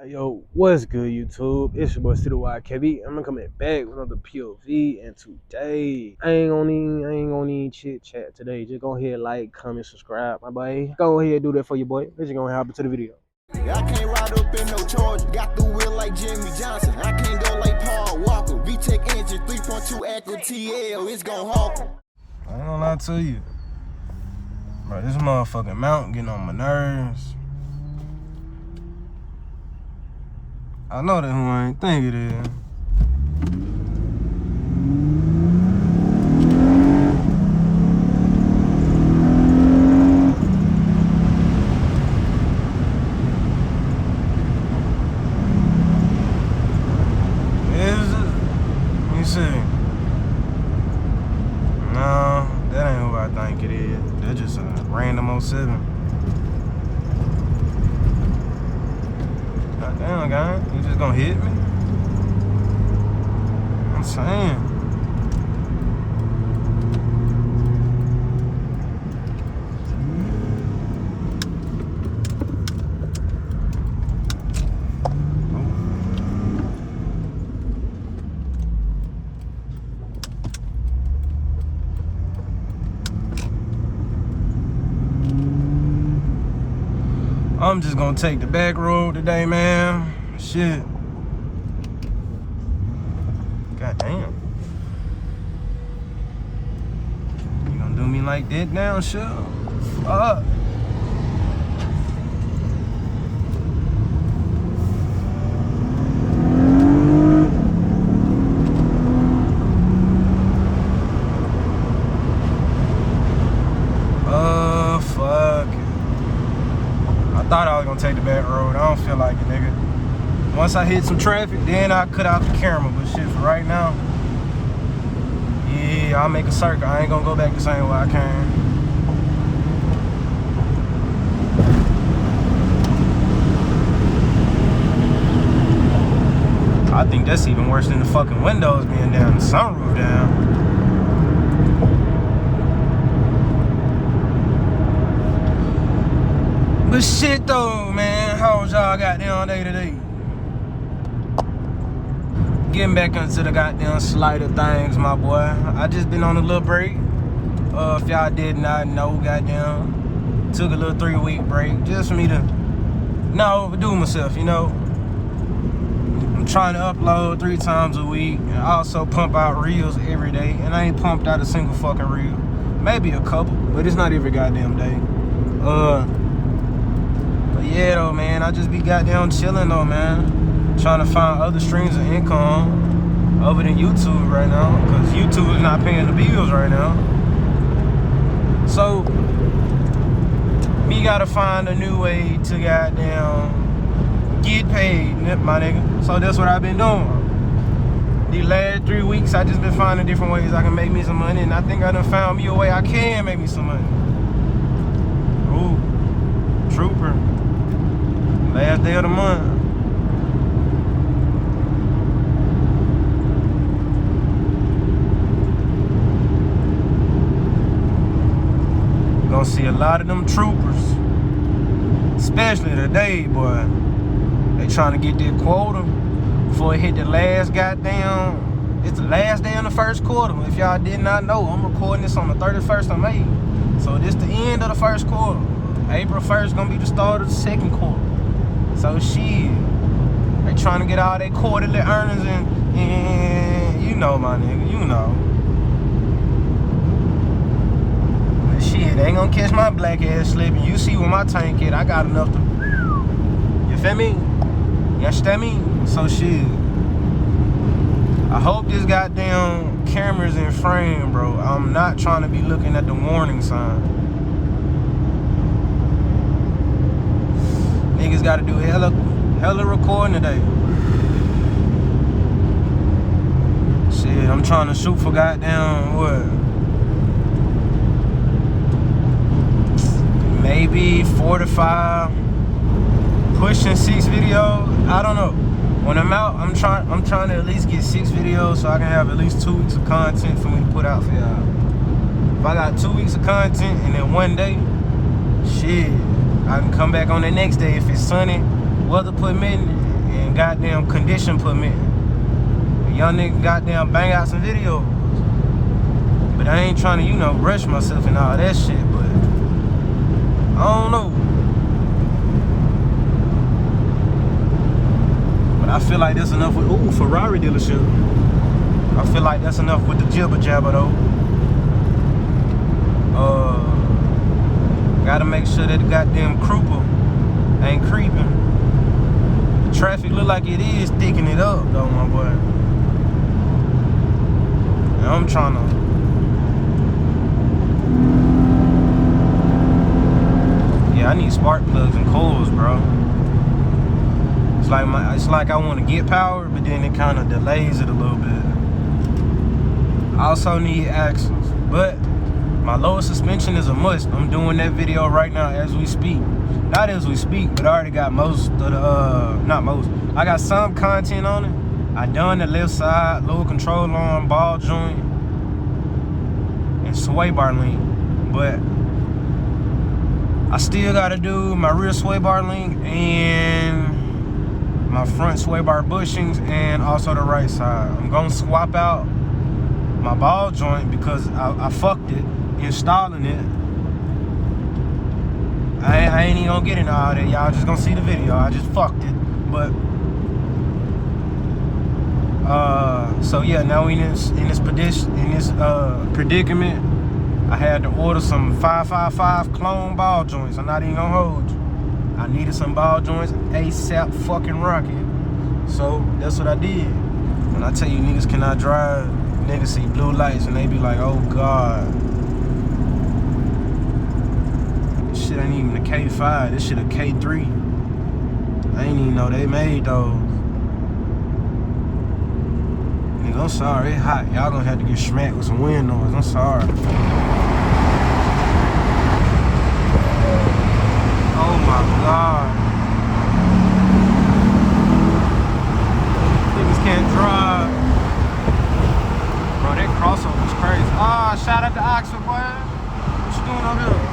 Yo, what's good, YouTube? It's your boy Citywide.Kb. I'm coming back with another POV, and today I ain't gonna need chit chat today. Just go ahead, like, comment, subscribe, my boy. Go ahead, do that for your boy. Let's just go ahead hop into the video. I can't ride up in no charge. Got the wheel like Jimmy Johnson. I can't go like Paul Walker. VTEC engine 3.2 ACURA TL. It's gon' hawk. I ain't gonna lie to you, bro. This motherfucking mount getting on my nerves. I know that who I ain't think it is. Is it? Let me see. No, that ain't who I think it is. That's just a random 07. Damn, guy, you just gonna hit me? I'm saying. I'm just gonna take the back road today, man. Shit. God damn. You gonna do me like that now, sure? Fuck. Fuck. I thought I was gonna take the back road. I don't feel like it, nigga. Once I hit some traffic, then I'll cut out the camera. But shit, for right now, yeah, I'll make a circle. I ain't gonna go back the same way I came. I think that's even worse than the fucking windows being down, the sunroof down. But shit though, man, how was y'all goddamn day today? Getting back into the goddamn slighter things, my boy. I just been on a little break. If y'all did not know, goddamn, took a little 3-week break just for me to not overdo myself, you know. I'm trying to upload 3 times a week and also pump out reels every day. And I ain't pumped out a single fucking reel. Maybe a couple, but it's not every goddamn day. But yeah though, man, I just be goddamn chilling though, man. Trying to find other streams of income other than YouTube right now, because YouTube is not paying the bills right now. So we gotta find a new way to goddamn get paid, my nigga. So that's what I've been doing. These last 3 weeks, I just been finding different ways I can make me some money, and I think I done found me a way I can make me some money. Ooh, trooper. Last day of the month. Gonna see a lot of them troopers, especially today, boy. They trying to get their quota before it hit the last goddamn. It's the last day in the first quarter. If y'all did not know, I'm recording this on the 31st of May. So this the end of the first quarter. April 1st gonna be the start of the second quarter. So shit, they trying to get all their quarterly earnings and you know, my nigga, you know. Shit, they ain't gonna catch my black ass slipping. You see where my tank at, I got enough to, you feel me? You understand me? So shit, I hope this goddamn camera's in frame, bro. I'm not trying to be looking at the warning sign. Niggas gotta do hella recording today. Shit, I'm trying to shoot for goddamn what? Maybe 4 to 5, pushing 6 videos. I don't know. When I'm out, I'm trying to at least get 6 videos so I can have at least 2 weeks of content for me to put out for y'all. If I got 2 weeks of content and then one day, shit, I can come back on the next day if it's sunny, weather permitting, and goddamn condition permit. A young nigga goddamn bang out some videos. But I ain't trying to, you know, rush myself and all that shit, but I don't know. But I feel like that's enough with, ooh, Ferrari dealership. I feel like that's enough with the jibber jabber though. Gotta make sure that the goddamn Krupa ain't creeping. The traffic look like it is thickening it up though, my boy. And I'm trying to. Yeah, I need spark plugs and coils, bro. It's like I want to get power, but then it kind of delays it a little bit. I also need axles, but my lower suspension is a must. I'm doing that video right now as we speak. Not as we speak, but I already got most of the, not most. I got some content on it. I done the left side, lower control arm, ball joint, and sway bar link. But I still gotta do my rear sway bar link and my front sway bar bushings and also the right side. I'm gonna swap out my ball joint because I fucked it installing it. I ain't even gonna get into all that. Y'all just gonna see the video. I just fucked it. But so yeah, now we in this predicament. I had to order some 555 clone ball joints. I'm not even gonna hold you. I needed some ball joints ASAP fucking rocket. So that's what I did. When I tell you niggas cannot drive, niggas see blue lights and they be like, oh God. This shit ain't even a K5, this shit a K3. I ain't even know they made those. Nigga, I'm sorry, it's hot. Y'all gonna have to get smacked with some wind noise, I'm sorry. Oh my God. Niggas can't drive. Bro, that crossover's crazy. Ah, shout out to Oxford, boy. What you doing over here?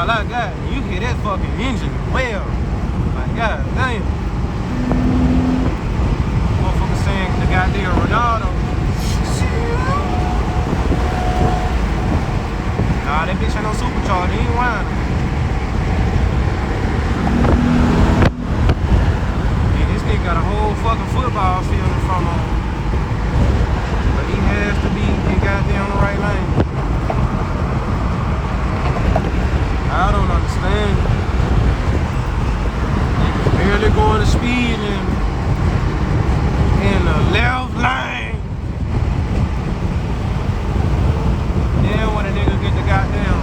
all I got. You hear that fucking engine well. Like, god damn. Motherfucker saying the goddamn Ronaldo. Nah, that bitch ain't no supercharger. He ain't whining. Yeah, this nigga got a whole fucking football field in front of him. But he has to be in goddamn the right lane. I don't understand. Barely going to speed in the left lane. Then when a nigga get the goddamn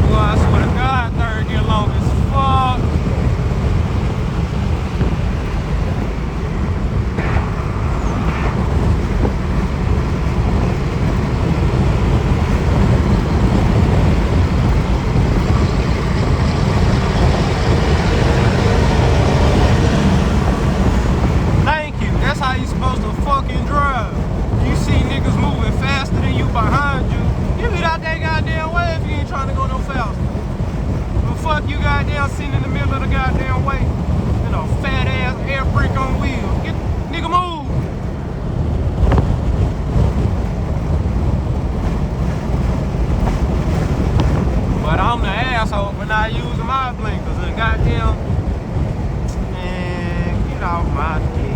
boy, I swear to God, third gear long as fuck. That's how you supposed to fucking drive. You see niggas moving faster than you behind you. You get out that goddamn way if you ain't trying to go no faster. But fuck you goddamn sitting in the middle of the goddamn way. You know, fat ass air brake on wheels. Get nigga move. But I'm the asshole for not using my blinkers and goddamn man, get off my dick.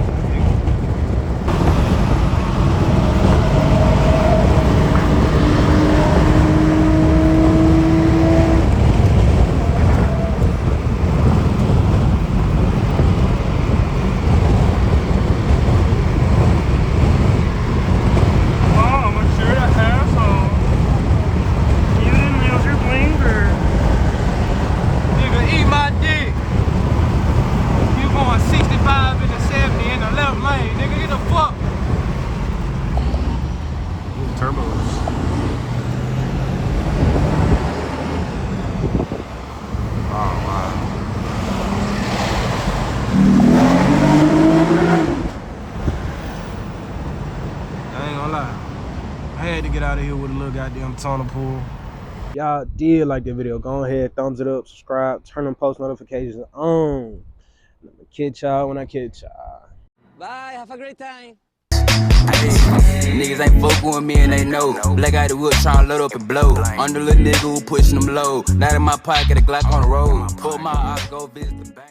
Out of here with a little goddamn tunnel pool. Y'all did like the video, go ahead, thumbs it up, subscribe, turn on post notifications on. Let me catch y'all when I catch y'all. Bye, have a great time. Hey, niggas ain't fucking with me and they know. Black out the wood trying to load up and blow. I'm the little nigga who pushing them low. Not in my pocket, a Glock on the road. Pull my eyes, go visit the bank.